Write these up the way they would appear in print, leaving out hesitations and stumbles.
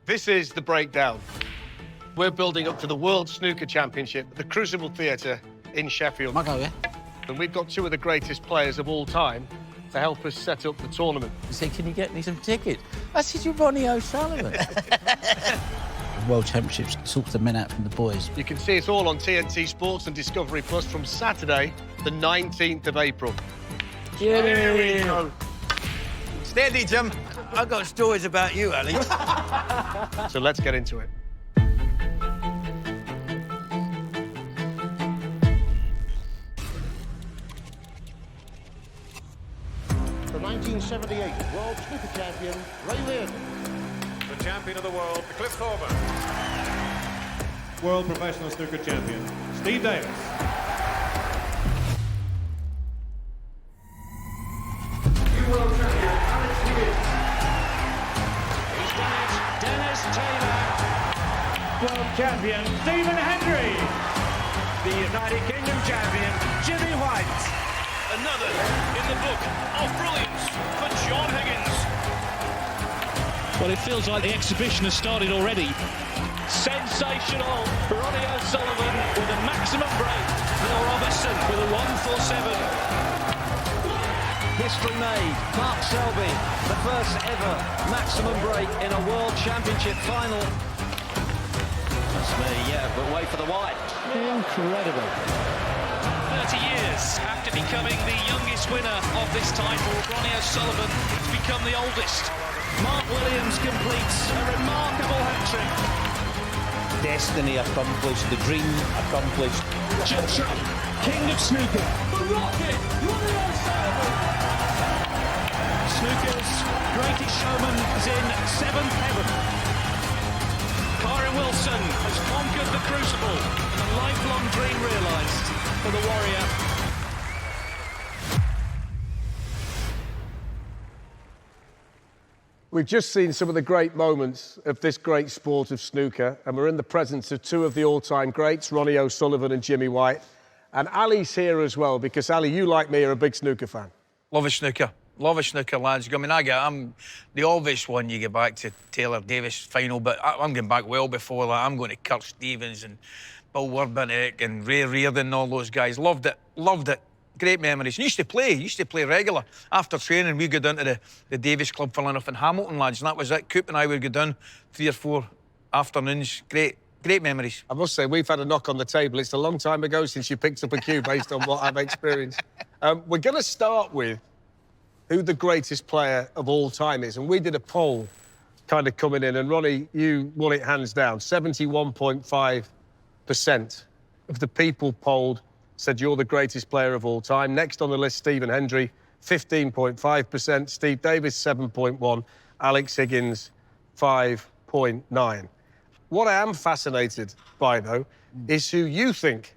This is The Breakdown. We're building up to the World Snooker Championship at the Crucible Theatre in Sheffield. Might go, yeah? And we've got two of the greatest players of all time to help us set up the tournament. He said, can you get me some tickets? I said, you're Ronnie O'Sullivan. World Championships sorts the men out from the boys. You can see it all on TNT Sports and Discovery Plus from Saturday, the 19th of April. Here we go. Steady, Jim. I've got stories about you, Alex. So let's get into it. The 1978 World Snooker Champion, Ray Lynn. The champion of the world, Cliff Thorburn. World Professional Snooker Champion, Steve Davis. New world champion, Alex Higgins. He's done it, Dennis Taylor. World champion, Stephen Hendry. The United Kingdom champion, Jimmy White. Another in the book of brilliance for John Higgins. Well, it feels like the exhibition has started already. Sensational. Ronnie O'Sullivan with a maximum break. Bill Robertson with a 147. History made. Mark Selby, the first ever maximum break in a World Championship final. That's me, yeah, but wait for the white. Incredible. 30 years after becoming the youngest winner of this title, Ronnie O'Sullivan has become the oldest. Mark Williams completes a remarkable hat-trick. Destiny accomplished, the dream accomplished. Jill Trump, king of snooker. The Rocket, Ronnie O'Sullivan. Snooker's greatest showman is in seventh heaven. Karen Wilson has conquered the Crucible and a lifelong dream realised for the Warrior. We've just seen some of the great moments of this great sport of snooker, and we're in the presence of two of the all-time greats, Ronnie O'Sullivan and Jimmy White. And Ali's here as well, because Ali, you like me, are a big snooker fan. Love a snooker. Love a snooker, lads. I mean, I'm the obvious one. You get back to Taylor Davis final, but I'm going back well before that. I'm going to Kurt Stevens and Bill Werbenick and Ray Reardon and all those guys. Loved it. Loved it. Great memories. And used to play regular. After training, we'd go down to the Davis Club for enough in Hamilton, lads, and that was it. Coop and I would go down 3 or 4 afternoons. Great memories. I must say, we've had a knock on the table. It's a long time ago since you picked up a cue based on what I've experienced. We're going to start with who the greatest player of all time is. And we did a poll kind of coming in, and Ronnie, you won it hands down. 71.5% of the people polled said you're the greatest player of all time. Next on the list, Stephen Hendry, 15.5%. Steve Davis, 7.1%. Alex Higgins, 5.9%. What I am fascinated by, though, is who you think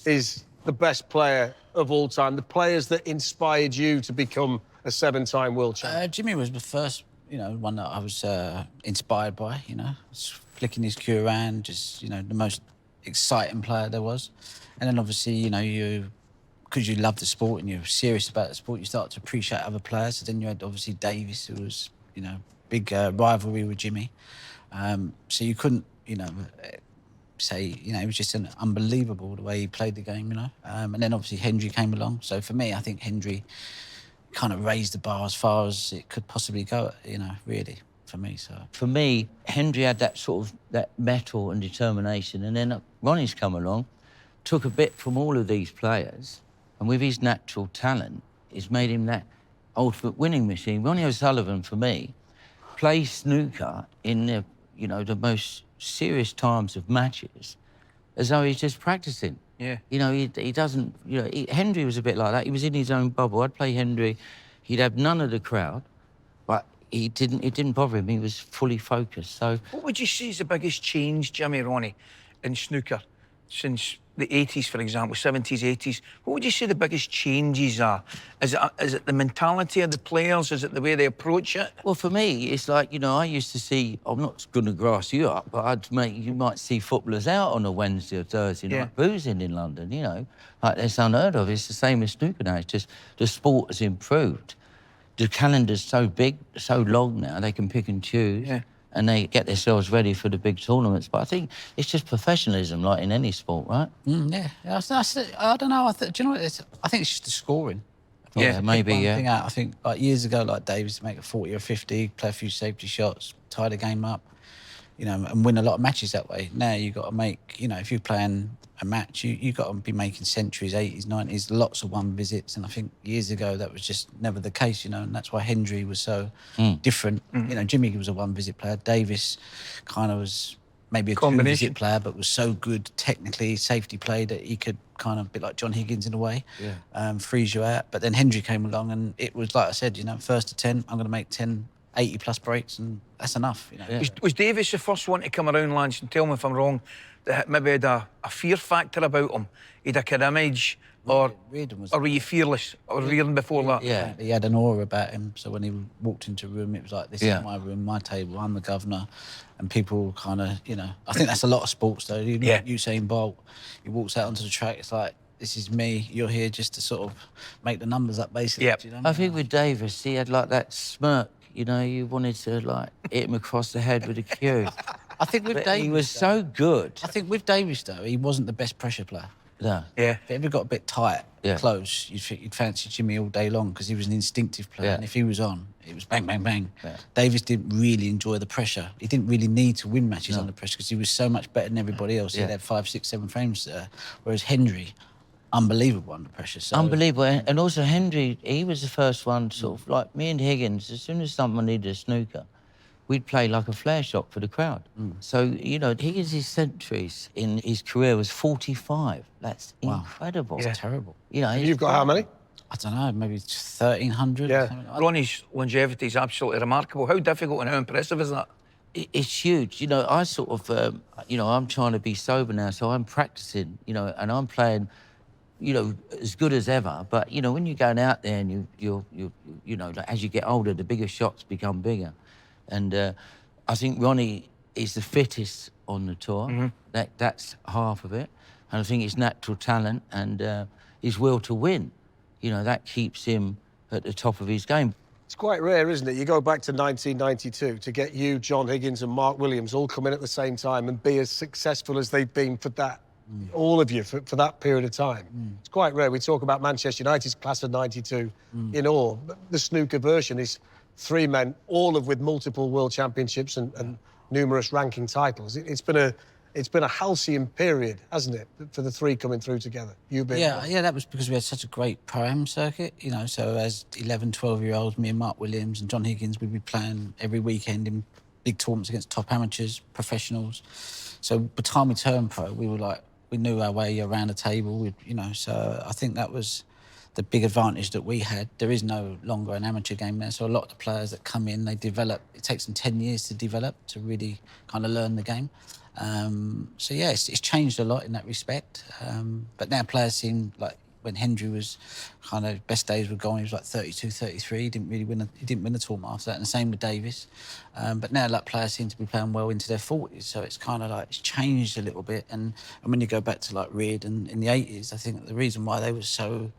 is the best player of all time, the players that inspired you to become a 7-time world champion. Jimmy was the first, one that I was inspired by, Just flicking his cue around, just, the most exciting player there was. And then obviously, because you love the sport and you're serious about the sport, you start to appreciate other players. So then you had obviously Davis, who was, big rivalry with Jimmy. So you couldn't, say, it was just unbelievable the way he played the game, And then obviously Hendry came along. So for me, I think Hendry kind of raised the bar as far as it could possibly go, really, for me. So For me, Hendry had that sort of that mettle and determination, and then Ronnie's come along, took a bit from all of these players, and with his natural talent, it's made him that ultimate winning machine. Ronnie O'Sullivan, for me, plays snooker in the, the most serious times of matches as though he's just practicing. Yeah. He doesn't, Hendry was a bit like that. He was in his own bubble. I'd play Hendry, he'd have none of the crowd, but it didn't bother him. He was fully focused, so... What would you say is the biggest change, Jimmy, Ronnie, in snooker since the 80s, for example, 70s, 80s? What would you say the biggest changes are? Is it the mentality of the players? Is it the way they approach it? Well, for me, it's like, I used to see... I'm not going to grass you up, but you might see footballers out on a Wednesday or Thursday night boozing in London, Like, that's unheard of. It's the same as snooker now. It's just the sport has improved. The calendar's so big, so long now, they can pick and choose. Yeah. and they get themselves ready for the big tournaments. But I think it's just professionalism, like in any sport, right? Yeah. I don't know. Do you know what it is? I think it's just the scoring. Yeah, maybe, One yeah. thing out. I think like years ago, like Davis, make a 40 or 50, play a few safety shots, tie the game up, you know, and win a lot of matches that way. Now you got to make, you know, if you're playing a match, you got to be making centuries, 80s, 90s, lots of one visits. And I think years ago that was just never the case, you know, and that's why Hendry was so different. You know, Jimmy was a one visit player. Davis kind of was maybe a two-visit player, but was so good technically, safety play, that he could kind of, a bit like John Higgins in a way, freeze you out. But then Hendry came along and it was, like I said, you know, first to 10, I'm going to make 10 80-plus breaks, and that's enough, you know. Yeah. Was Davis the first one to come around, Lance, and tell me if I'm wrong, that maybe had a fear factor about him? He had a kid image, or were you fearless, or Reardon before that? Yeah, he had an aura about him, so when he walked into a room, it was like, this is my room, my table, I'm the governor, and people kind of, you know, I think that's a lot of sports, though. You know, Usain Bolt, he walks out onto the track, it's like, this is me, you're here just to sort of make the numbers up, basically. Yeah. You know what I mean? I think with Davis, he had like that smirk. You know, you wanted to like hit him across the head with a cue. I think with Davis, he was so good. I think with Davis, though, he wasn't the best pressure player. No. Yeah. If it ever got a bit tight, close, you'd fancy Jimmy all day long because he was an instinctive player. And if he was on, it was bang, bang, bang. Davis didn't really enjoy the pressure. He didn't really need to win matches under pressure because he was so much better than everybody else. He had 5, 6, 7 frames there. Whereas Hendry, unbelievable under pressure. So. Unbelievable. And also Hendry, he was the first one, sort of like me and Higgins, as soon as someone needed a snooker, we'd play like a flare shot for the crowd. So, you know, Higgins' centuries in his career was 45. That's incredible. It's terrible. You know, You've got how many? I don't know, maybe 1,300. Yeah. Or something like that. Ronnie's longevity is absolutely remarkable. How difficult and how impressive is that? It's huge. You know, I sort of, you know, I'm trying to be sober now, so I'm practicing, you know, and I'm playing, you know, as good as ever. But, you know, when you're going out there and you know, like, as you get older, the bigger shots become bigger. And I think Ronnie is the fittest on the tour. That's half of it. And I think his natural talent and his will to win, you know, that keeps him at the top of his game. It's quite rare, isn't it? You go back to 1992 to get you, John Higgins and Mark Williams all come in at the same time and be as successful as they've been for that. All of you for that period of time. It's quite rare. We talk about Manchester United's class of 92 in all. But the snooker version is 3 men, all with multiple world championships and numerous ranking titles. It's been a halcyon period, hasn't it, for the 3 coming through together? Yeah, that was because we had such a great pro-am circuit, you know, so as 11, 12-year-olds, me and Mark Williams and John Higgins, we'd be playing every weekend in big tournaments against top amateurs, professionals. So by the time we turned pro, we were like, we knew our way around the table, you know, so I think that was the big advantage that we had. There is no longer an amateur game there, so a lot of the players that come in, they develop. It takes them 10 years to develop, to really kind of learn the game. So, yeah, it's changed a lot in that respect. But now players seem like when Hendry was kind of best days were gone, he was like 32, 33. He didn't win the tournament after that, and the same with Davis. But now like players seem to be playing well into their 40s, so it's kind of like it's changed a little bit. And when you go back to like Reardon in the 80s, I think the reason why they were so,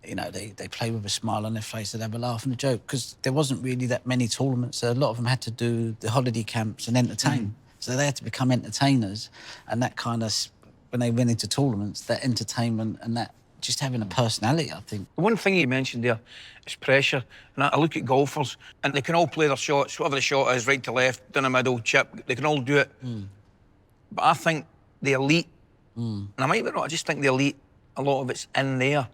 you know, they play with a smile on their face, they'd have a laugh and a joke, because there wasn't really that many tournaments. So a lot of them had to do the holiday camps and entertain. So they had to become entertainers, and that kind of, when they went into tournaments, that entertainment and that just having a personality, I think. One thing you mentioned there is pressure. And I look at golfers, and they can all play their shots, whatever the shot is, right to left, down the middle, chip, they can all do it. But I think the elite, and I might be wrong, I just think the elite, a lot of it's in there.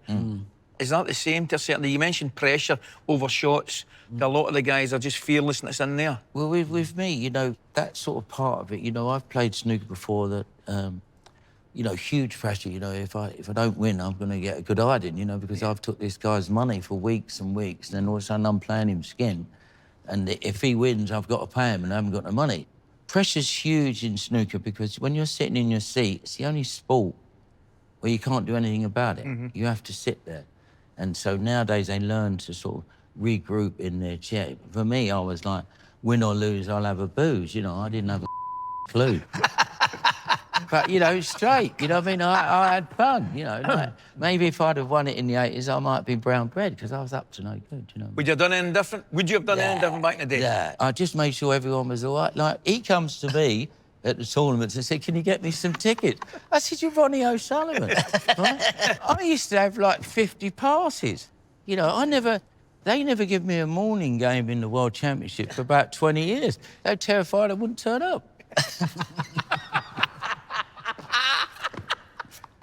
Is that the same to a certain? You mentioned pressure over shots. A lot of the guys are just fearless and it's in there. Well, with me, you know, that sort of part of it, you know, I've played snooker before that, you know, huge pressure, you know, if I don't win, I'm going to get a good hiding, you know, because I've took this guy's money for weeks and weeks, and then all of a sudden I'm playing him skin. And if he wins, I've got to pay him and I haven't got no money. Pressure's huge in snooker because when you're sitting in your seat, it's the only sport where you can't do anything about it. You have to sit there. And so nowadays they learn to sort of regroup in their chair. For me, I was like, win or lose, I'll have a booze. You know, I didn't have a clue. But, you know, straight, you know what I mean? I had fun, you know. Like, maybe if I'd have won it in the 80s, I might have been brown bread, because I was up to no good, you know. Would you have done anything different? Would you have done anything different back in the day? Yeah, I just made sure everyone was all right. Like, he comes to me at the tournaments and said, can you get me some tickets? I said, you're Ronnie O'Sullivan, right? I used to have, like, 50 passes. You know, they never give me a morning game in the World Championship for about 20 years. They were terrified I wouldn't turn up.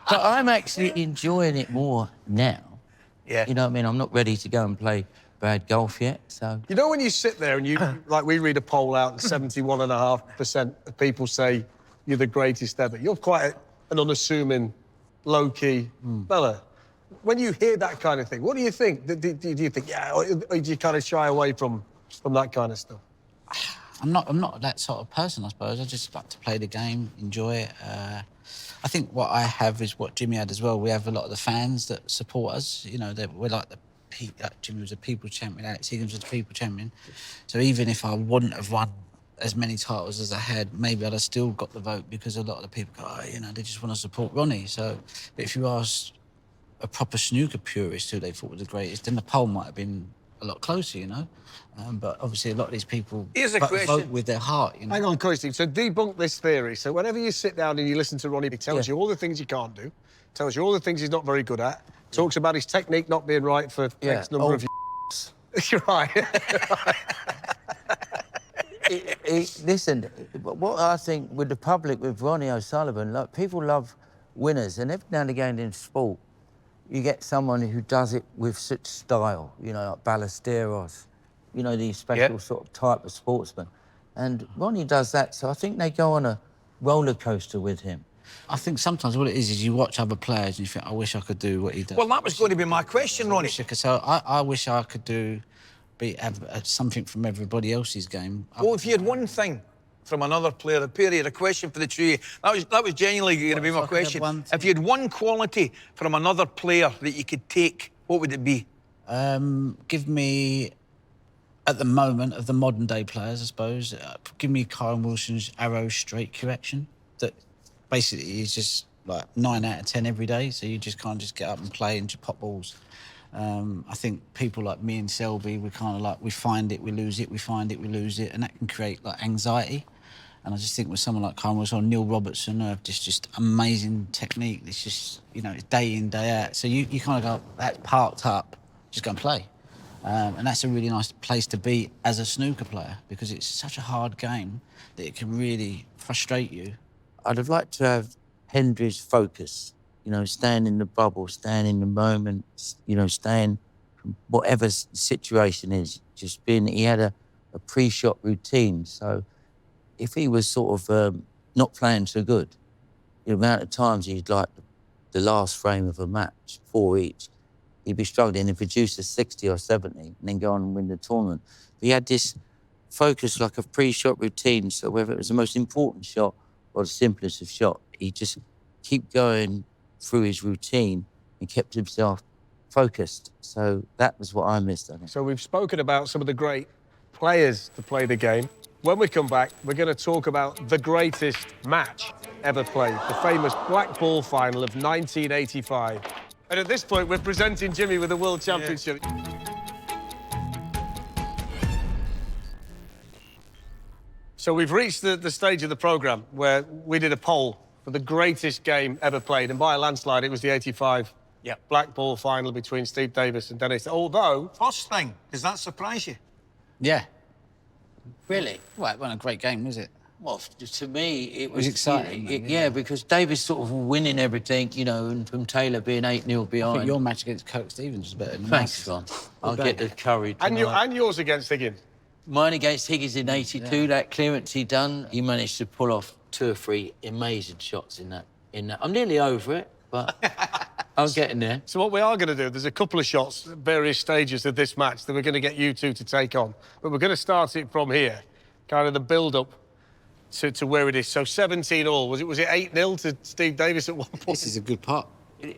But I'm actually enjoying it more now. Yeah. You know what I mean? I'm not ready to go and play bad golf yet, so... You know when you sit there and you, like we read a poll out and 71.5% of people say you're the greatest ever. You're quite an unassuming, low-key fella. When you hear that kind of thing, what do you think? Do you think, yeah, or do you kind of shy away from that kind of stuff? I'm not that sort of person, I suppose. I just like to play the game, enjoy it. I think what I have is what Jimmy had as well. We have a lot of the fans that support us. You know, we're like Jimmy was a people champion, Alex Higgins was a people champion. So even if I wouldn't have won as many titles as I had, maybe I'd have still got the vote, because a lot of the people go, oh, you know, they just want to support Ronnie. So if you ask a proper snooker purist who they thought was the greatest, then the poll might have been a lot closer, you know. But obviously a lot of these people vote with their heart, you know. Hang on, Coisty. So debunk this theory. So whenever you sit down and you listen to Ronnie, he tells you all the things you can't do, tells you all the things he's not very good at, talks about his technique not being right for X number of years. You're right. Listen, what I think with the public, with Ronnie O'Sullivan, like, people love winners, and every now and again in sport, you get someone who does it with such style, you know, like Ballesteros, you know, these special sort of type of sportsman. And Ronnie does that, so I think they go on a roller coaster with him. I think sometimes what it is you watch other players and you think, I wish I could do what he does. Well, that was going to be my question, Ronnie. So I wish I could have something from everybody else's game. Well, if you had one thing from another player, a period, a question for the two, that was genuinely going to be my question. If you had one quality from another player that you could take, what would it be? Give me, at the moment, of the modern day players, I suppose, give me Kyle Wilson's arrow straight correction. That basically is just like 9 out of 10 every day, so you just can't just get up and play and just pop balls. I think people like me and Selby, we kind of like, we find it, we lose it, we find it, we lose it, and that can create like anxiety. And I just think with someone like Kyle Wilson or Neil Robertson, who have just amazing technique, it's just, you know, it's day in, day out. So you kind of go, that's parked up, just go and play. And that's a really nice place to be as a snooker player, because it's such a hard game that it can really frustrate you. I'd have liked to have Hendry's focus, you know, staying in the bubble, staying in the moment, you know, staying from whatever situation is, just being, he had a pre-shot routine. So if he was sort of not playing so good, the amount of times he'd like the last frame of a match, 4 each, he'd be struggling and produce a 60 or 70 and then go on and win the tournament. But he had this focus like a pre-shot routine, so whether it was the most important shot or the simplest of shot, he just keep going through his routine and kept himself focused. So that was what I missed, I think. So we've spoken about some of the great players to play the game. When we come back, we're going to talk about the greatest match ever played, the famous black ball final of 1985. And at this point, we're presenting Jimmy with the World Championship. So we've reached the stage of the programme where we did a poll for the greatest game ever played, and by a landslide, it was the 85 black ball final between Steve Davis and Dennis. Although... First thing, does that surprise you? Yeah. Really? Well, it wasn't a great game, was it? Well, to me, it was exciting. Yeah, because Davis sort of winning everything, you know, and from Taylor being 8-0 behind. I think your match against Coke Stevens was better than Thanks, Ron. I'll get the courage. And yours against Higgins. Mine against Higgins in 82, that clearance he done, he managed to pull off 2 or 3 amazing shots in that. I'm nearly over it, but I'm getting there. So what we are going to do, there's a couple of shots at various stages of this match that we're going to get you two to take on. But we're going to start it from here, kind of the build-up to where it is. So 17 all. Was it 8-0 to Steve Davis at one point? This is a good pot.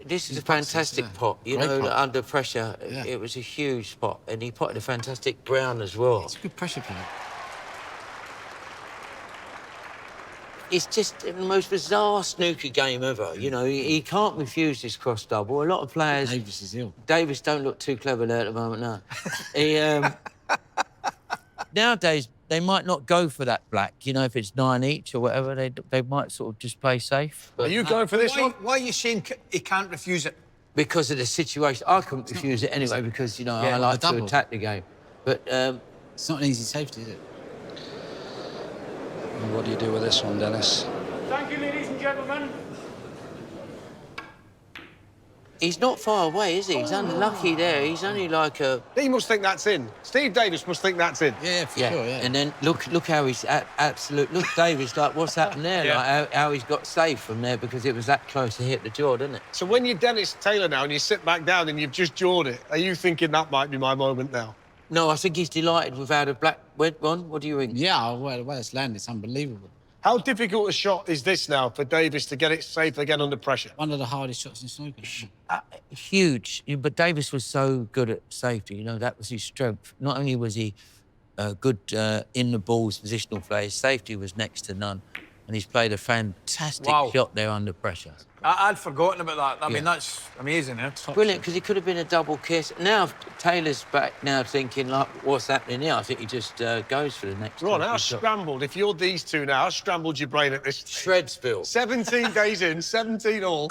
This is a fantastic pot. You know, pot. under pressure, it was a huge pot. And he potted a fantastic brown as well. It's a good pressure play. it's just the most bizarre snooker game ever. You know, he can't refuse this cross double. A lot of players... Davis is ill. Davis don't look too clever there at the moment, no. He, nowadays, they might not go for that black. You know, if it's 9 each or whatever, they might sort of just play safe. Are you going for this one? Why are you saying he can't refuse it? Because of the situation. I couldn't refuse it anyway because, you know, I like to attack the game. But... it's not an easy safety, is it? What do you do with this one, Dennis? Thank you, ladies and gentlemen. he's not far away, is he? He's unlucky there. He's only like a... He must think that's in. Steve Davis must think that's in. Yeah, for sure, yeah. And then look how he's absolute... Look, Davis, like, what's happened there? Yeah. Like, how he's got safe from there because it was that close to hit the jaw, didn't it? So when you're Dennis Taylor now and you sit back down and you've just jawed it, are you thinking that might be my moment now? No, I think he's delighted without a black... Ron, what do you think? Yeah, well, the way it's landed, it's unbelievable. How difficult a shot is this now for Davis to get it safe again under pressure? One of the hardest shots in snooker. Huge, but Davis was so good at safety, you know, that was his strength. Not only was he good in the balls, positional play, his safety was next to none. And he's played a fantastic shot there under pressure. I'd forgotten about that. I mean, that's amazing, eh? Brilliant, because it could have been a double kiss. Now Taylor's back now thinking, like, what's happening here? I think he just goes for the next Ron, how scrambled, if you're these two now, how scrambled your brain at this stage? Shredsville. 17 days in, 17 all.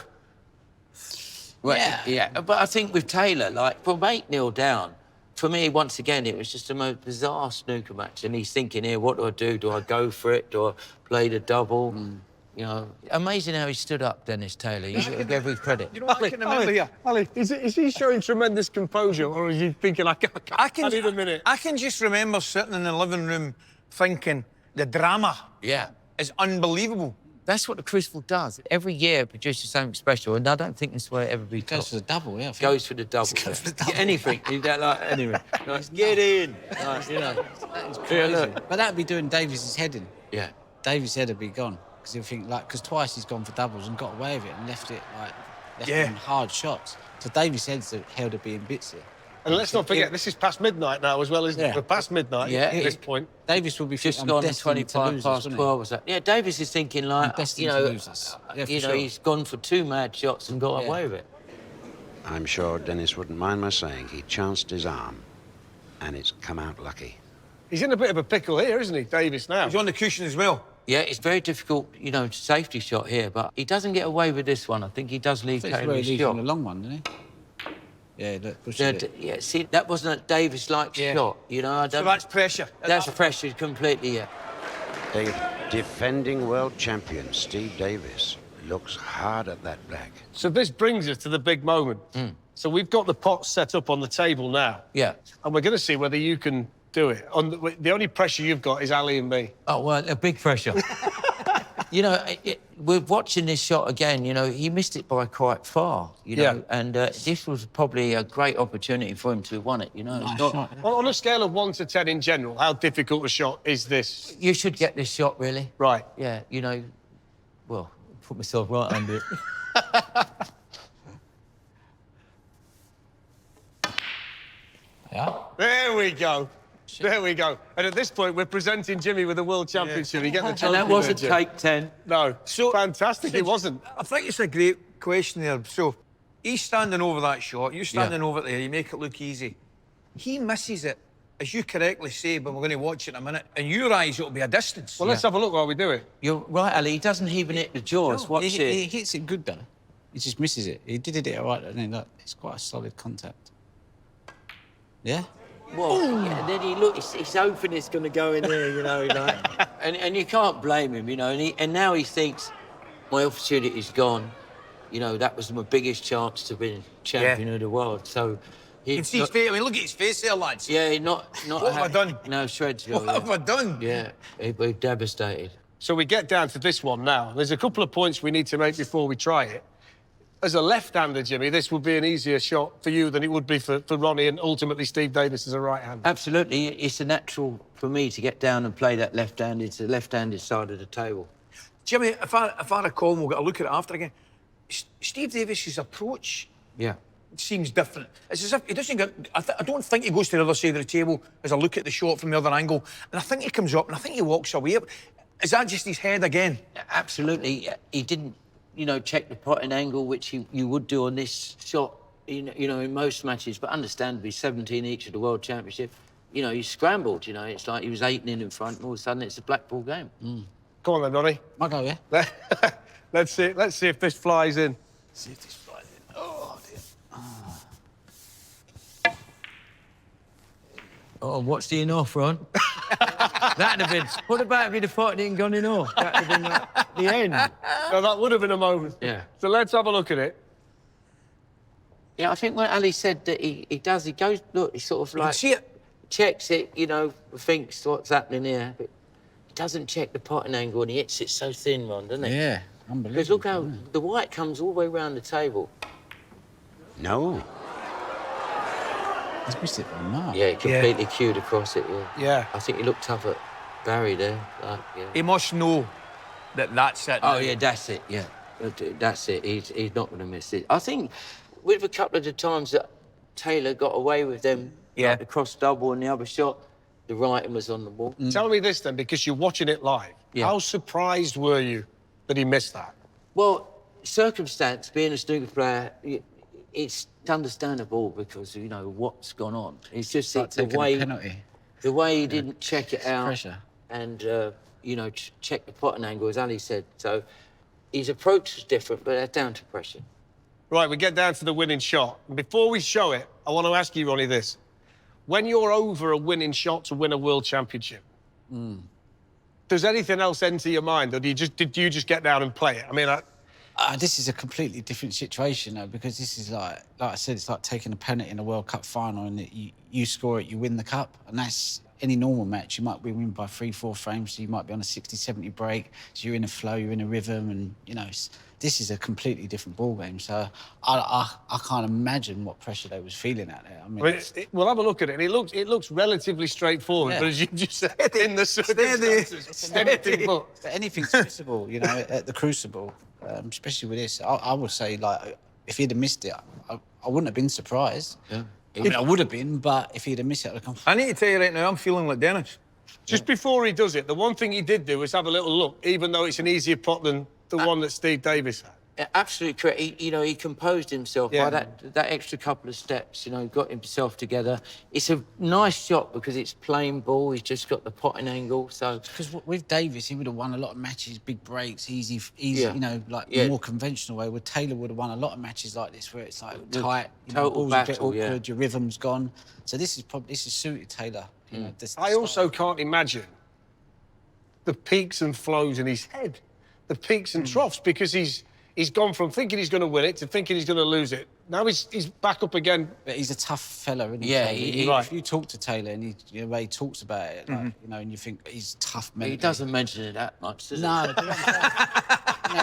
Well, yeah, but I think with Taylor, like, from 8-0 down, for me, once again, it was just the most bizarre snooker match. And he's thinking here, what do I do? Do I go for it? Do I play the double? You know, amazing how he stood up, Dennis Taylor. You give every credit. You know what I can remember here? Ali, is he showing tremendous composure or is he thinking, I need a minute? I can just remember sitting in the living room thinking the drama is unbelievable. That's what the Crucible does. Every year it produces something special, and I don't think this will ever be top. Goes for the double, yeah. Goes for the double. Goes for the double. Anything. You don't like anything. Like, get in. Like, you know. That crazy. But that'd be doing Davis's head in. Yeah. Davis' head would be gone. Because he'll think, like, because twice he's gone for doubles and got away with it and left it, like, him hard shots. So Davis' head's held to be in bits here. And let's not forget, this is past midnight now as well, isn't it? We're past midnight at this point. Davis will be just gone 25 past 12. Was that? Yeah, Davis is thinking, like, you know, he's gone for 2 mad shots and got away with it. I'm sure Dennis wouldn't mind my saying he chanced his arm and it's come out lucky. He's in a bit of a pickle here, isn't he, Davis, now? He's on the cushion as well. Yeah, it's very difficult, you know, safety shot here, but he doesn't get away with this one. I think he does leave Taylor his shot. A long one, doesn't he? Yeah, yeah, see, that wasn't a Davis-like shot, you know. I don't, so that's pressure. That's pressure completely, The defending world champion, Steve Davis, looks hard at that black. So this brings us to the big moment. So we've got the pot set up on the table now. Yeah. And we're going to see whether you can do it. The only pressure you've got is Ali and me. Oh, well, a big pressure. You know, we're watching this shot again, you know, he missed it by quite far, you know, and this was probably a great opportunity for him to have won it, you know. On a scale of 1 to 10 in general, how difficult a shot is this? You should get this shot, really. Right. Yeah, you know, well, put myself right under it. There we go. There we go. And at this point, we're presenting Jimmy with the World Championship. You get the trophy. And that wasn't there, take 10. No. So fantastic, it wasn't. I think it's a great question there. So he's standing over that shot, you're standing over there, you make it look easy. He misses it, as you correctly say, but we're going to watch it in a minute. In your eyes, it'll be a distance. Well, let's have a look while we do it. You're right, Ali. He doesn't even hit the jaws. Watch it. He hits it good, though. He just misses it. He did it all right, and then, look, it's quite a solid contact. Yeah? Well, yeah, then he looks, he's hoping it's going to go in there, you know, like, and you can't blame him, you know, and now he thinks, my opportunity's gone. You know, that was my biggest chance to be champion of the world. So you can see his face. I mean, look at his face there, lads. Yeah, not what have I done? No, Shredsville. What have I done? Yeah, he'd devastated. So we get down to this one now. There's a couple of points we need to make before we try it. As a left-hander, Jimmy, this would be an easier shot for you than it would be for Ronnie and ultimately Steve Davis as a right-hander. Absolutely. It's a natural for me to get down and play that left-handed to the left-handed side of the table. Jimmy, if I recall, and we'll get a look at it after again, Steve Davis's approach seems different. It's as if he doesn't get... I don't think he goes to the other side of the table as I look at the shot from the other angle, and I think he comes up and I think he walks away. Is that just his head again? Absolutely. He didn't, you know, check the potting angle, which you would do on this shot, you know, in most matches. But understandably, 17 each of the World Championship, you know, he scrambled, you know. It's like he was 8-0 in front, and all of a sudden it's a black ball game. Come on then, Ronnie. I'll go, yeah. Let's see if this flies in. See if this flies in. Oh, dear. Oh, what's the in-off, Ron? That'd have been... What about if he'd have potted it and gone in-off? That'd have been like, the end. No, that would have been a moment. Yeah. So let's have a look at it. Yeah, I think when Ali said that he does, he goes, look, he sort of You can like... see it. Checks it, you know, thinks what's happening here, but he doesn't check the potting angle and he hits it so thin, Ron, doesn't he? Yeah, unbelievable. Because look how the white comes all the way around the table. No. He's missed it by a mile. Yeah, completely cued across it, yeah. Yeah. I think he looked tough at Barry there. Like, yeah. He must know that that's it. Oh, yeah, that's it, yeah. That's it. He's not going to miss it. I think with a couple of the times that Taylor got away with them, like the cross double and the other shot, the writing was on the wall. Tell me this then, because you're watching it live. Yeah. How surprised were you that he missed that? Well, circumstance, being a snooker player, it's understandable because, you know, what's gone on. It's just the way... penalty. The way he didn't check it out. Pressure. And, you know, check the potting angle, as Ali said. So his approach was different, but that's down to pressure. Right, we get down to the winning shot. And before we show it, I want to ask you, Ronnie, this. When you're over a winning shot to win a world championship, does anything else enter your mind, or did you just get down and play it? I mean, this is a completely different situation, though, because this is like I said, it's like taking a penalty in a World Cup final, and you score it, you win the cup, and that's any normal match. You might be winning by 3-4 frames, so you might be on a 60-70 break, so you're in a flow, you're in a rhythm, and, you know, this is a completely different ball game. So I can't imagine what pressure they was feeling out there. I mean, we'll have a look at it. And it looks relatively straightforward, but as you just said, in the circumstances, anything but. Anything's possible, you know, at the Crucible, especially with this. I would say, like, if he'd have missed it, I wouldn't have been surprised. Yeah. I mean, I would have been, but if he'd have missed it, I'd have come. I need to tell you right now, I'm feeling like Dennis. Just before he does it, the one thing he did do was have a little look, even though it's an easier pot than the one that Steve Davis had. Absolutely correct. He composed himself by that extra couple of steps, you know, got himself together. It's a nice shot because it's plain ball. He's just got the potting angle, so... Because with Davis, he would have won a lot of matches, big breaks, easy, you know, like the more conventional way. With Taylor would have won a lot of matches like this where it's like tight, you know, total ball's battle, a bit awkward, your rhythm's gone. So this is suited Taylor. You know, I also can't imagine the peaks and flows in his head, the peaks and troughs, because he's gone from thinking he's going to win it to thinking he's going to lose it. Now he's back up again. But he's a tough fella, isn't he? Yeah, If you talk to Taylor and the way he talks about it, like, you know, and you think he's tough man. He doesn't mention it that much, does he? No. No,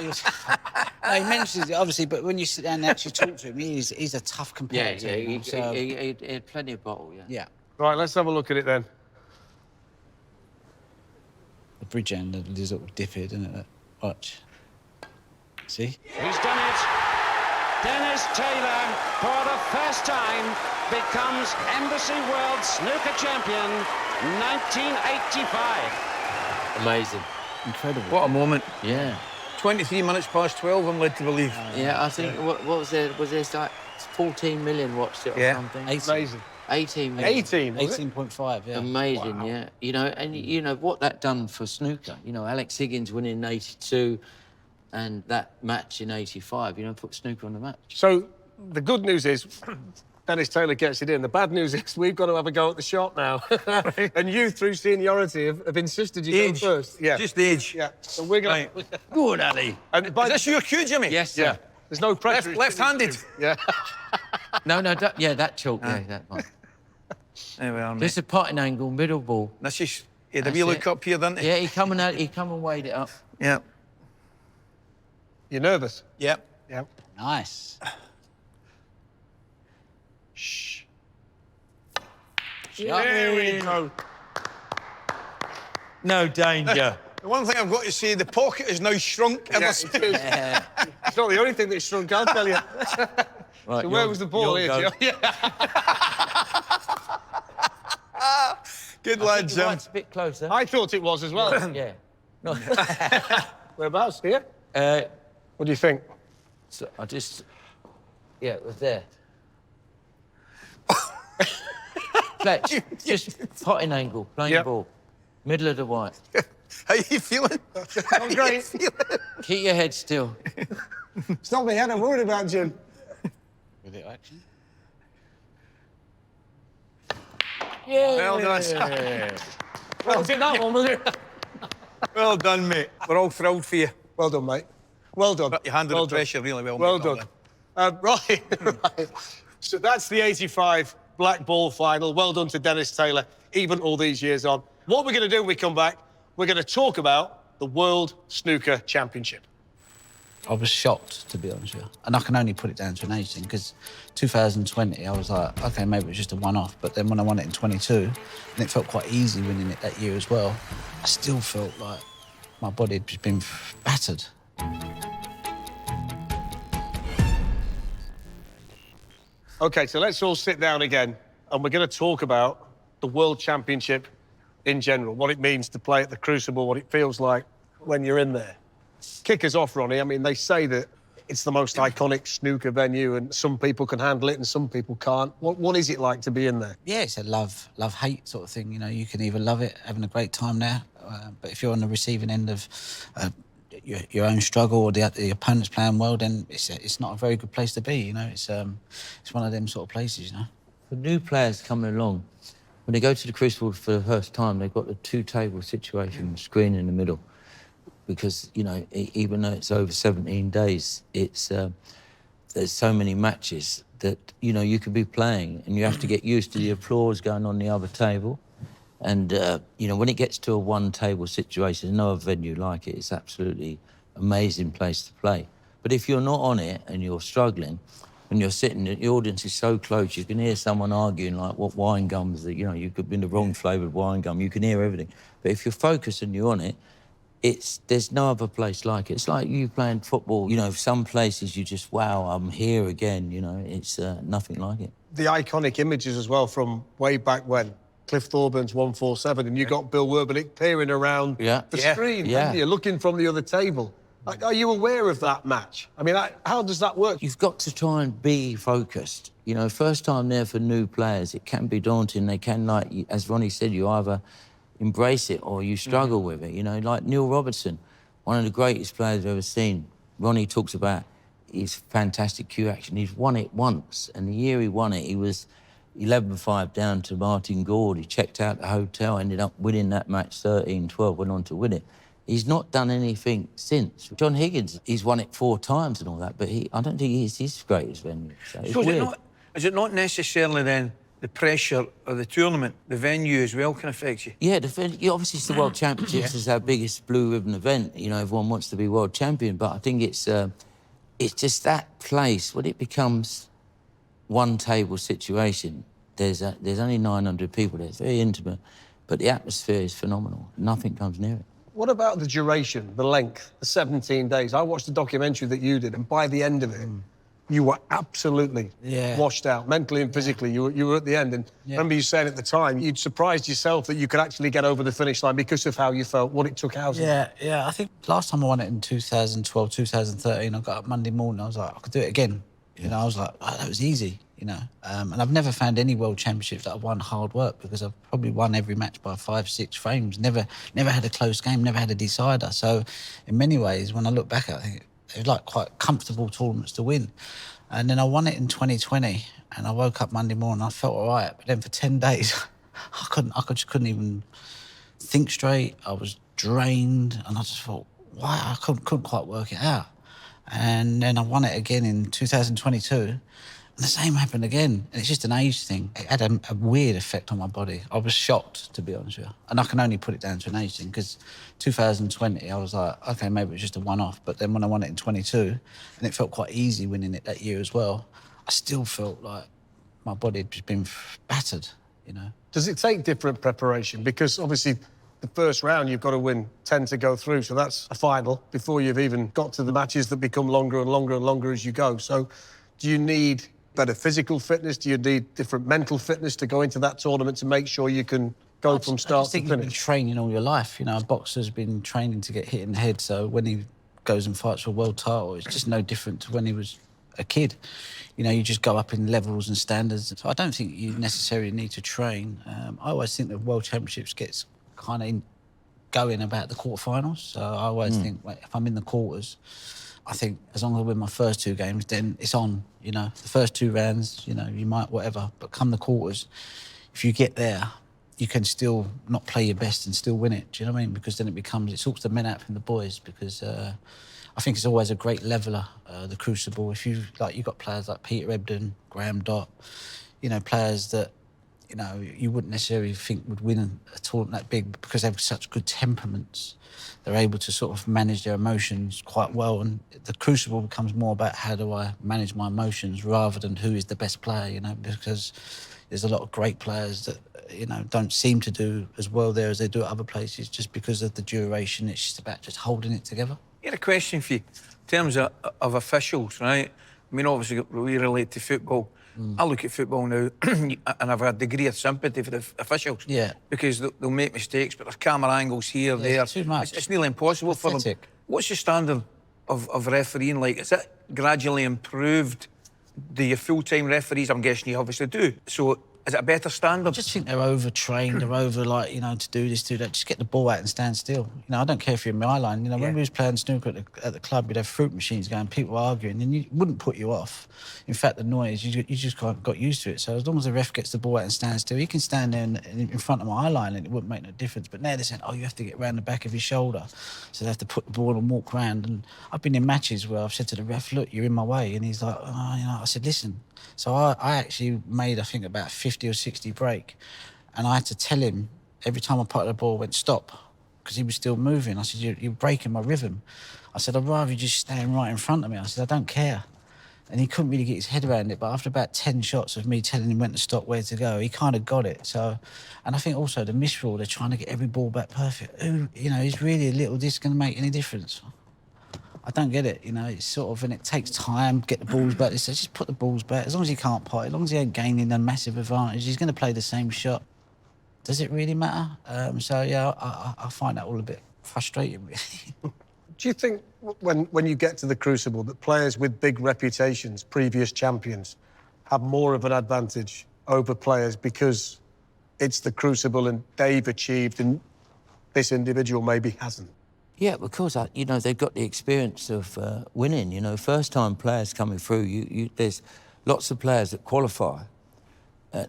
he mentions it, obviously, but when you sit down and actually talk to him, he's a tough competitor. Yeah, he had plenty of bottle, Yeah. Right, let's have a look at it then. The bridge end of his little dip here, isn't it? Watch. See? He's done it. Dennis Taylor, for the first time, becomes Embassy World Snooker Champion, 1985. Amazing. Incredible. What a moment. Yeah. 23 minutes past 12, I'm led to believe. Yeah, I think, what was there? Was there like 14 million watched it or something? Amazing. 18 million. 18, was it? 18.5, yeah. Amazing, yeah. You know, and you know what that done for snooker. You know, Alex Higgins winning in 82 and that match in 85, you know, put snooker on the map. So the good news is Dennis Taylor gets it in. The bad news is we've got to have a go at the shot now. And you, through seniority, have insisted you go first. Yeah. Just age. Yeah. So we're going to... Good, Ali. And Is this your cue, Jimmy? Yes, sir. Yeah. There's no pressure. Left-handed. Yeah. No, that chalk, yeah, that one. There we are, mate. There's a potting angle, middle ball. This is... He had a wee look up here, didn't he? Yeah, he come and weighed it up. Yeah. You're nervous? Yep. Yeah. Nice. Shh. There we go. No danger. The one thing I've got to say, the pocket is now shrunk ever since. Yeah. It's not the only thing that's shrunk, I'll tell you. Right, So where was the ball here, Joe? Yeah. Good lad, Jim. It's a bit closer. I thought it was as well. Yeah. No. Whereabouts? Here? uh, What do you think? so yeah, it was there. Fletch, just potting angle, plain ball. Middle of the white. How you feeling? I'm great. Keep your head still. It's not me, I'm worried about Jim. With it, actually. Yeah. Well done. Well, that one, was it? Well done, mate. We're all thrilled for you. Well done, mate. Well done. You handled Well the done. pressure really well. Well mate. done. Right. Right. So that's the 85 Black Ball final. Well done to Dennis Taylor, even all these years on. What we're going to do when we come back, we're going to talk about the World Snooker Championship. I was shocked, to be honest with you. And I can only put it down to an age thing, because 2020, I was like, OK, maybe it was just a one-off. But then when I won it in 22, and it felt quite easy winning it that year as well, I still felt like my body had just been battered. OK, so let's all sit down again, and we're going to talk about the World Championship in general, what it means to play at the Crucible, what it feels like when you're in there. Kick us off, Ronnie. I mean, they say that it's the most iconic snooker venue, and some people can handle it and some people can't. What is it like to be in there? Yeah, it's a love-hate sort of thing. You know, you can either love it, having a great time there, but if you're on the receiving end of your own struggle, or the opponent's playing well, then it's not a very good place to be. You know, it's one of them sort of places. You know, For new players coming along, when they go to the Crucible for the first time, they've got the two-table situation, screen in the middle. Because, you know, even though it's over 17 days, it's there's so many matches that, you know, you could be playing and you have to get used to the applause going on the other table. And, you know, when it gets to a one-table situation, no other venue like it. It's absolutely amazing place to play. But if you're not on it and you're struggling, and you're sitting, the audience is so close, you can hear someone arguing, like, what wine gums that, you know, you could be in the wrong flavoured wine gum. You can hear everything. But if you're focused and you're on it, there's no other place like it. It's like you playing football. You know, some places you just, wow, I'm here again, you know. It's nothing like it. The iconic images as well from way back when. Cliff Thorburns 147, and you got Bill Werbenick peering around the screen, didn't you, looking from the other table. Are you aware of that match? I mean, how does that work? You've got to try and be focused. You know, first time there for new players, it can be daunting. They can, like, as Ronnie said, you either embrace it or you struggle with it. You know, like Neil Robertson, one of the greatest players I've ever seen. Ronnie talks about his fantastic cue action. He's won it once, and the year he won it, he was 11-5 down to Martin Gord. He checked out the hotel, ended up winning that match 13-12, went on to win it. He's not done anything since. John Higgins, he's won it 4 times and all that, but I don't think he's his greatest venue. So it's weird. Is it not necessarily then the pressure of the tournament, the venue as well can affect you? Yeah, obviously it's the World Championships is our biggest blue ribbon event. You know, everyone wants to be world champion, but I think it's just that place, when it becomes one table situation, there's only 900 people there. It's very intimate, but the atmosphere is phenomenal. Nothing comes near it. What about the duration, the length, the 17 days? I watched the documentary that you did, and by the end of it, you were absolutely washed out, mentally and physically. You were at the end. And I remember you saying at the time, you'd surprised yourself that you could actually get over the finish line because of how you felt, what it took out of you. Yeah. I think last time I won it in 2012, 2013, I got up Monday morning, I was like, I could do it again. You know, I was like, oh, that was easy, you know. And I've never found any world championships that I've won hard work, because I've probably won every match by 5-6 frames. Never had a close game, never had a decider. So in many ways, when I look back at it, I think it was like quite comfortable tournaments to win. And then I won it in 2020, and I woke up Monday morning, I felt all right. But then for 10 days, I just couldn't even think straight. I was drained, and I just thought, why? I couldn't quite work it out. And then I won it again in 2022, and the same happened again. And it's just an age thing. It had a weird effect on my body. I was shocked, to be honest with you. And I can only put it down to an age thing, because 2020, I was like, OK, maybe it was just a one-off. But then when I won it in 22, and it felt quite easy winning it that year as well, I still felt like my body had just been battered, you know. Does it take different preparation? Because obviously the first round, you've got to win 10 to go through, so that's a final before you've even got to the matches that become longer and longer and longer as you go. So do you need better physical fitness? Do you need different mental fitness to go into that tournament to make sure you can go from start to think finish? you've been training all your life. You know, a boxer's been training to get hit in the head, so when he goes and fights for a world title, it's just no different to when he was a kid. You know, you just go up in levels and standards. So I don't think you necessarily need to train. I always think the World Championships gets kind of going about the quarterfinals. So I always think, like, if I'm in the quarters, I think as long as I win my first 2 games, then it's on. You know, the first 2 rounds, you know, you might whatever, but come the quarters, if you get there, you can still not play your best and still win it. Do you know what I mean? Because then it sorts the men out from the boys. Because I think it's always a great leveller, the Crucible. If you've got players like Peter Ebdon, Graham Dott, you know, players that, you know, you wouldn't necessarily think would win a tournament that big, but because they have such good temperaments, they're able to sort of manage their emotions quite well. And the Crucible becomes more about how do I manage my emotions rather than who is the best player, you know, because there's a lot of great players that, you know, don't seem to do as well there as they do at other places just because of the duration. It's just about just holding it together. I had a question for you in terms of officials, right? I mean, obviously, we relate to football. I look at football now and I've a degree of sympathy for the officials. Yeah. Because they'll make mistakes, but there's camera angles here, there. It's too much. It's nearly impossible for them. What's your standard of refereeing like? Is it gradually improved? Do your full-time referees, I'm guessing you obviously do, so is it a better standard? I just think they're overtrained, they're over, like, you know, to do this, do that. Just get the ball out and stand still. You know, I don't care if you're in my line. You know, when we was playing snooker at the club, we'd have fruit machines going, people arguing, and it wouldn't put you off. In fact, the noise, you just got used to it. So as long as the ref gets the ball out and stands still, he can stand there in front of my line and it wouldn't make no difference. But now they're saying, oh, you have to get round the back of his shoulder. So they have to put the ball and walk round. And I've been in matches where I've said to the ref, look, you're in my way. And he's like, oh, you know, I said, listen. So I actually made, I think, about 50 or 60 break. And I had to tell him every time I put the ball, went stop, because he was still moving. I said, you're breaking my rhythm. I said, I'd rather you just stand right in front of me. I said, I don't care. And he couldn't really get his head around it. But after about 10 shots of me telling him when to stop, where to go, he kind of got it. So, and I think also the miss rule, they're trying to get every ball back perfect. Who, you know, is really a little this going to make any difference? I don't get it, you know, it's sort of, and it takes time to get the balls back. So just put the balls back. As long as he can't pot, as long as he ain't gaining a massive advantage, he's going to play the same shot. Does it really matter? So, yeah, I find that all a bit frustrating, really. Do you think when you get to the Crucible that players with big reputations, previous champions, have more of an advantage over players because it's the Crucible and they've achieved and this individual maybe hasn't? Yeah, because, you know, they've got the experience of winning, you know. First-time players coming through, there's lots of players that qualify.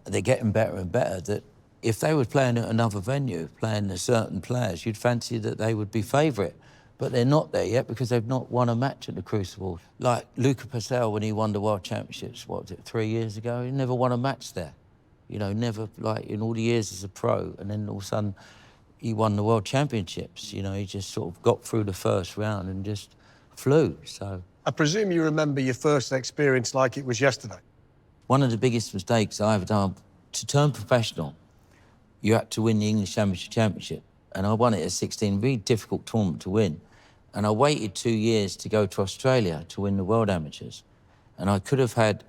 They're getting better and better, that if they were playing at another venue, playing a certain players, you'd fancy that they would be favourite. But they're not there yet because they've not won a match at the Crucible. Like Luca Purcell, when he won the World Championships, what was it, 3 years ago? He never won a match there. You know, never, like, in all the years as a pro, and then all of a sudden, he won the World Championships. You know, he just sort of got through the first round and just flew, so. I presume you remember your first experience like it was yesterday. One of the biggest mistakes I ever done, to turn professional, you had to win the English Championship. And I won it at 16, really difficult tournament to win. And I waited 2 years to go to Australia to win the World Amateurs. And I could have had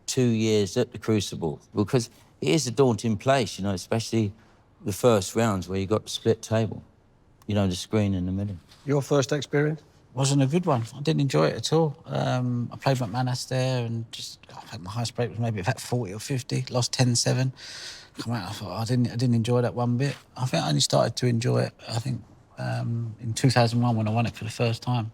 2 years at the Crucible, because it is a daunting place, you know, especially the first rounds where you got the split table, you know, the screen in the middle. Your first experience? Wasn't a good one. I didn't enjoy it at all. I played McManus there and just, I think my highest break was maybe about 40 or 50, lost 10-7. Come out, I thought, I didn't enjoy that one bit. I think I only started to enjoy it, I think, in 2001 when I won it for the first time.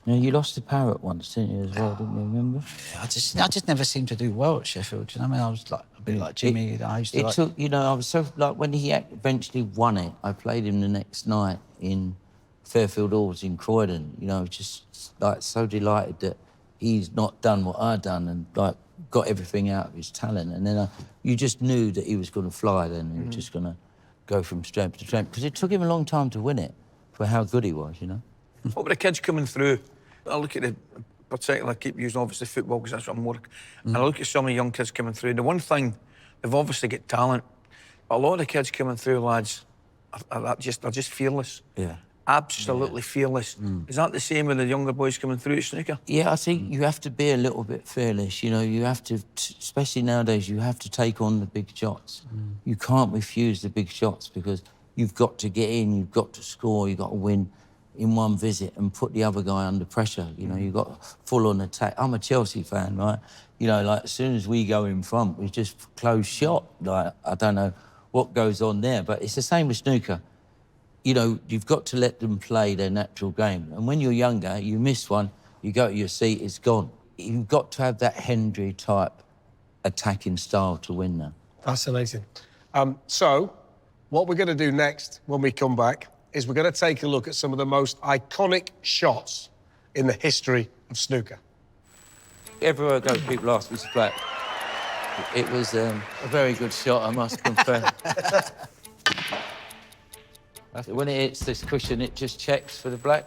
Now, you lost the Parrot once, didn't you, as well, didn't you remember? I just never seemed to do well at Sheffield, you know what I mean? I was like, a bit like Jimmy. I used to took, you know, I was so, like, when he eventually won it, I played him the next night in Fairfield Halls in Croydon, you know, just, like, so delighted that he's not done what I'd done and, like, got everything out of his talent. And then you just knew that he was going to fly then, and he was just going to go from strength to strength, because it took him a long time to win it for how good he was, you know. What were the kids coming through? I look at the, particularly, I keep using obviously football because that's what I'm working. And I look at some of the young kids coming through. The one thing, they've obviously got talent, but a lot of the kids coming through, lads, they're just fearless. Yeah. Absolutely fearless. Is that the same with the younger boys coming through at snooker? Yeah, I think you have to be a little bit fearless. You know, you have to, especially nowadays, you have to take on the big shots. You can't refuse the big shots because you've got to get in, you've got to score, you've got to win in one visit and put the other guy under pressure. You know, you've got full-on attack. I'm a Chelsea fan, right? You know, like, as soon as we go in front, we just close shot. Like, I don't know what goes on there, but it's the same with snooker. You know, you've got to let them play their natural game. And when you're younger, you miss one, you go to your seat, it's gone. You've got to have that Hendry-type attacking style to win that. Fascinating. So, what we're going to do next when we come back is we're going to take a look at some of the most iconic shots in the history of snooker. Everywhere I go, people ask me to play it. It was a very good shot, I must confess. When it hits this cushion, it just checks for the black.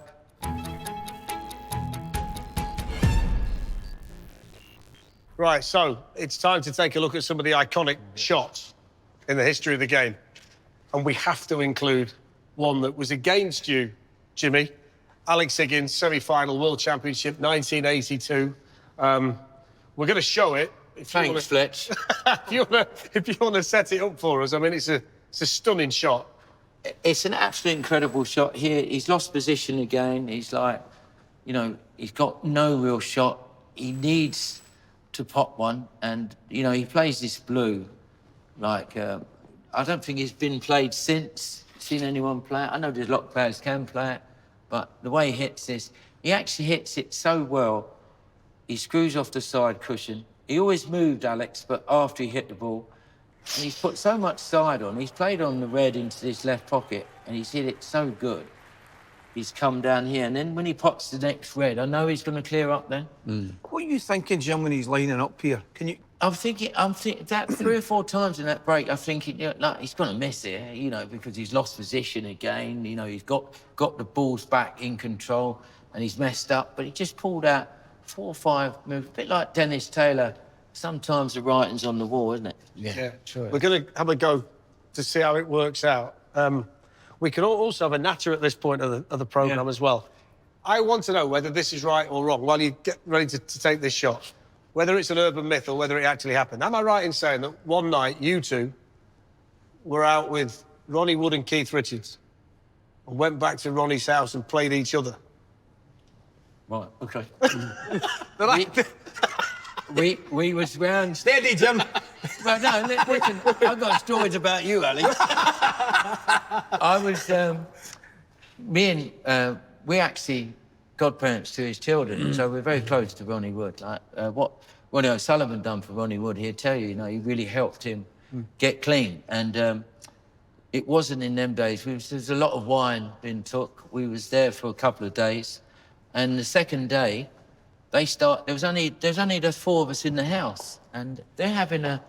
Right, so it's time to take a look at some of the iconic shots in the history of the game. And we have to include one that was against you, Jimmy. Alex Higgins, semi-final World Championship, 1982. We're going to show it. Thanks, Fletch. if you want to set it up for us, I mean, it's a stunning shot. It's an absolutely incredible shot here. He's lost position again. He's like, you know, he's got no real shot. He needs to pop one. And, you know, he plays this blue. Like, I don't think it's been played since. Seen anyone play it? I know there's a lot of players can play it, but the way he hits this, he actually hits it so well. He screws off the side cushion. He always moved, Alex, but after he hit the ball, and he's put so much side on. He's played on the red into his left pocket, and he's hit it so good. He's come down here, and then when he pops the next red, I know he's going to clear up then. What are you thinking, Jim, when he's lining up here? Can you... I'm thinking that 3 or 4 times in that break, I'm thinking, you know, like, he's going to miss here, you know, because he's lost position again. You know, he's got the balls back in control, and he's messed up, but he just pulled out 4 or 5 moves, a bit like Dennis Taylor. Sometimes the writing's on the wall, isn't it? Yeah, sure. We're going to have a go to see how it works out. We can also have a natter at this point of the programme as well. I want to know whether this is right or wrong while you get ready to take this shot, whether it's an urban myth or whether it actually happened. Am I right in saying that one night you two were out with Ronnie Wood and Keith Richards and went back to Ronnie's house and played each other? Right, OK. We was round... Steady, Jim. Well, no, listen, I've got stories about you, Alex. I was... we actually godparents to his children, so we're very close to Ronnie Wood. Like, what Ronnie O'Sullivan done for Ronnie Wood, he'd tell you, you know, he really helped him get clean. And it wasn't in them days. There's a lot of wine being took. We was there for a couple of days. And the second day, there was only the 4 of us in the house, and they're having a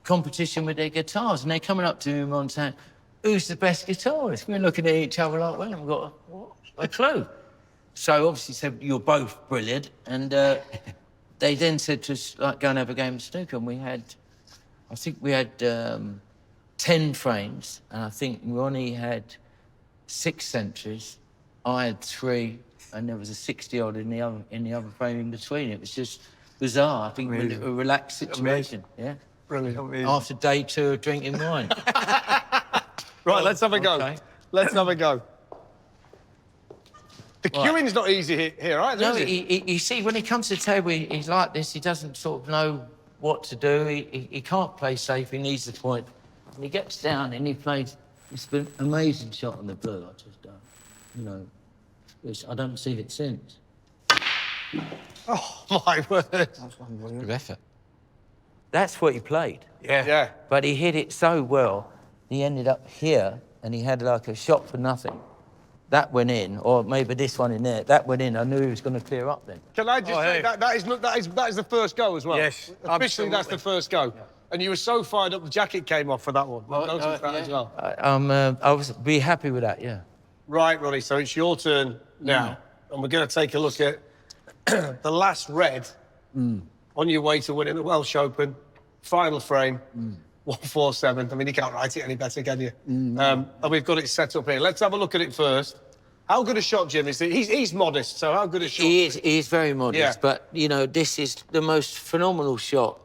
competition with their guitars, and they're coming up to him on saying, "Who's the best guitarist?" We're looking at each other like, "Well, we've got a clue." So obviously said, "You're both brilliant," and they then said to us, like, "Go and have a game of snooker." And I think we had 10 frames, and I think Ronnie had 6 centuries. I had 3. And there was a 60-odd in the other frame in between. It was just bizarre. I think a relaxed situation. Yeah. Brilliant. After day 2 of drinking wine. Right, let's have a go. Okay. Let's have a go. The cueing's not easy here, right? No, you see, when he comes to the table, he's like this. He doesn't sort of know what to do. He can't play safe. He needs the point. And he gets down and he plays. It's been an amazing shot on the blue. I just don't, you know. I don't see it since. Oh, my word. Good effort. That's what he played. Yeah. But he hit it so well, he ended up here, and he had like a shot for nothing. That went in, or maybe this one in there. That went in. I knew he was going to clear up then. Can I just say that is the first go as well? Yes, officially, absolutely. That's the first go. Yeah. And you were so fired up, the jacket came off for that one. I noticed that as well. I was be happy with that, yeah. Right, Ronnie, so it's your turn now. And we're going to take a look at the last red on your way to winning the Welsh Open. Final frame, 147. I mean, you can't write it any better, can you? And we've got it set up here. Let's have a look at it first. How good a shot, Jim, is he? He's modest, so how good a shot? He is very modest, Yeah. but, you know, this is the most phenomenal shot.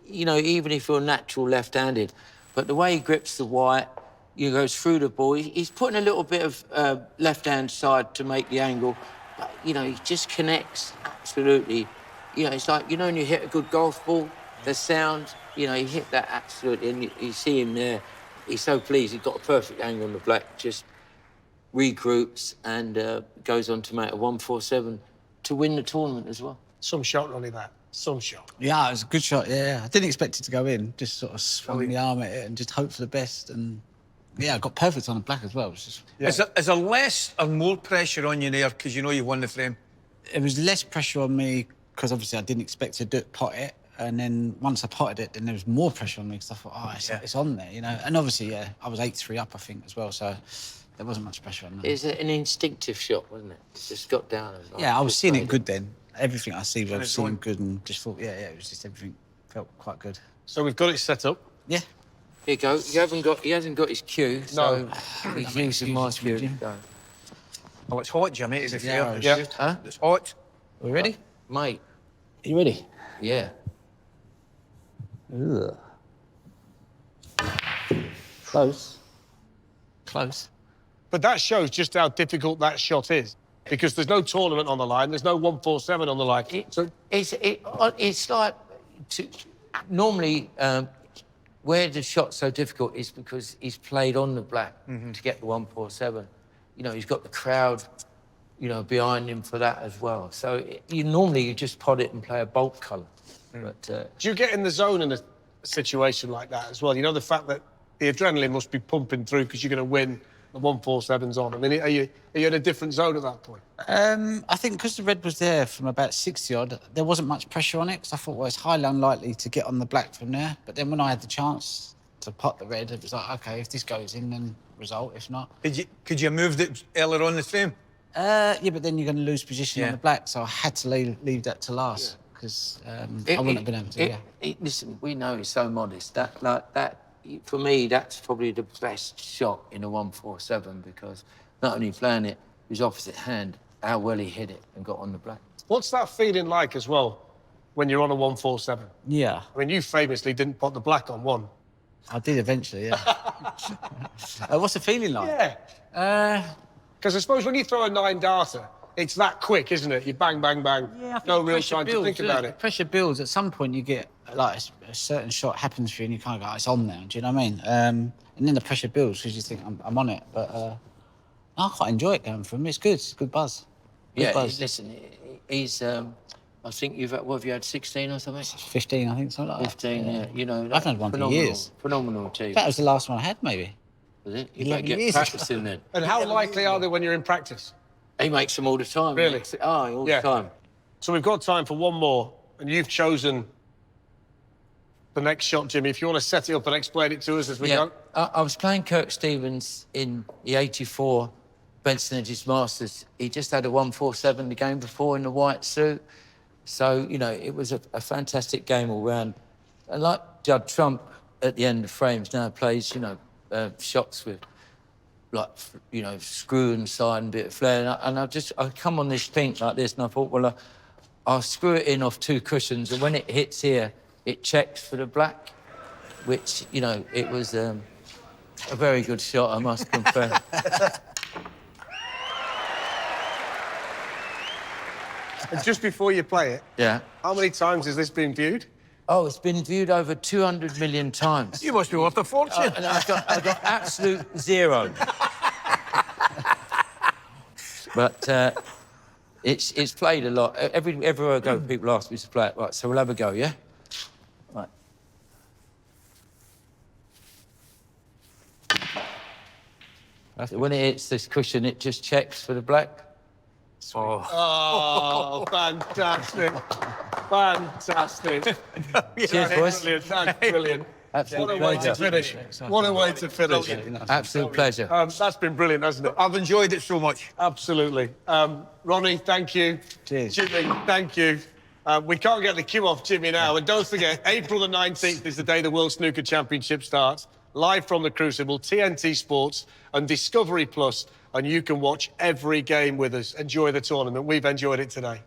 You know, even if you're natural left-handed, but the way he grips the white, he goes through the ball. He's putting a little bit of left-hand side to make the angle, but, you know, he just connects absolutely. You know, it's like, you know, when you hit a good golf ball, the sound, you know, he hit that absolutely, and you see him there. He's so pleased. He's got a perfect angle on the black, just regroups and goes on to make a 147 to win the tournament as well. Some shot, Ronnie, that. Some shot. Yeah, it was a good shot, yeah. I didn't expect it to go in. Just sort of swung the arm at it and just hope for the best. And, yeah, I got perfect on the black as well. It was just... Yeah. Is there less or more pressure on you there because you know you won the frame? It was less pressure on me because, obviously, I didn't expect to pot it. And then once I potted it, then there was more pressure on me because I thought, oh, it's on there, you know. And, obviously, yeah, I was 8-3 up, I think, as well, so... There wasn't much pressure on that. It's an instinctive shot, wasn't it? It just got down. And yeah, I was seeing it good then. Everything I see, I was seeing good and just thought, yeah, it was just everything felt quite good. So we've got it set up. Yeah. Here you go. He hasn't got his cue, so he's using my cue. Oh, it's hot, Jimmy. Is it Yeah. fair? Yeah. Huh? It's hot. Are we ready? Mate. Are you ready? Yeah. Ugh. Close. Close. But that shows just how difficult that shot is. Because there's no tournament on the line, there's no 147 on the line. It's like... normally, where the shot's so difficult is because he's played on the black to get the 147. You know, he's got the crowd, you know, behind him for that as well. So you just pot it and play a bulk colour. But do you get in the zone in a situation like that as well? You know, the fact that the adrenaline must be pumping through because you're going to win, the 147's on. I mean, are you in a different zone at that point? I think because the red was there from about 60-odd, there wasn't much pressure on it because I thought, well, it's highly unlikely to get on the black from there. But then when I had the chance to pot the red, it was like, OK, if this goes in, then result. If not... Could you have moved it earlier on the frame? Yeah, but then you're going to lose position on the black, so I had to leave that to last because I wouldn't have been able to, Listen, we know he's so modest. For me, that's probably the best shot in a 147 because not only playing it, his opposite hand, how well he hit it and got on the black. What's that feeling like as well when you're on a 147? Yeah. I mean, you famously didn't pot the black on one. I did eventually, yeah. What's the feeling like? Yeah. Because I suppose when you throw a 9-darter, it's that quick, isn't it? You bang, bang, bang. Yeah, I think no real pressure time builds, to think about it. Pressure builds. At some point, you get, like, a certain shot happens for you and you kind of go, oh, it's on there. Do you know what I mean? And then the pressure builds because you think, I'm on it. But I quite enjoy it going for him. It's good. It's a good buzz. Good buzz. Listen, he's... I think what have you had, 16 or something? 15, I think, something like 15, that. yeah. You know, I've had one for years. Phenomenal achievement. That was the last one I had, maybe. Was it? You better get practicing then. And how likely are they when you're in practice? He makes them all the time. Really? All the time. So we've got time for one more, and you've chosen the next shot, Jimmy. If you want to set it up and explain it to us as we go. I was playing Kirk Stevens in the 84 Benson Hedges Masters. He just had a 147 the game before in the white suit. So, you know, it was a fantastic game all round. And like Judd Trump at the end of frames now plays, you know, shots with, like, you know, screw inside and a bit of flair. And I come on this pink like this and I thought, well, I'll screw it in off 2 cushions and when it hits here, it checks for the black, which, you know, it was a very good shot, I must confess. And just before you play it, Yeah. how many times has this been viewed? Oh, it's been viewed over 200 million times. You must be worth a fortune. And I got absolute 0. But it's played a lot. Everywhere I go, people ask me to play it. Right, so we'll have a go, yeah? Right. When it hits this cushion, it just checks for the black. Oh, fantastic. Fantastic. Cheers, boys. Brilliant. That's brilliant. Absolute What a way to pleasure. finish. What a way to finish. Absolute pleasure. That's been brilliant, hasn't it? I've enjoyed it so much. Absolutely. Ronnie, thank you. Cheers. Jimmy, thank you. We can't get the cue off Jimmy now. And don't forget, April the 19th is the day the World Snooker Championship starts. Live from the Crucible, TNT Sports and Discovery Plus and you can watch every game with us. Enjoy the tournament. We've enjoyed it today.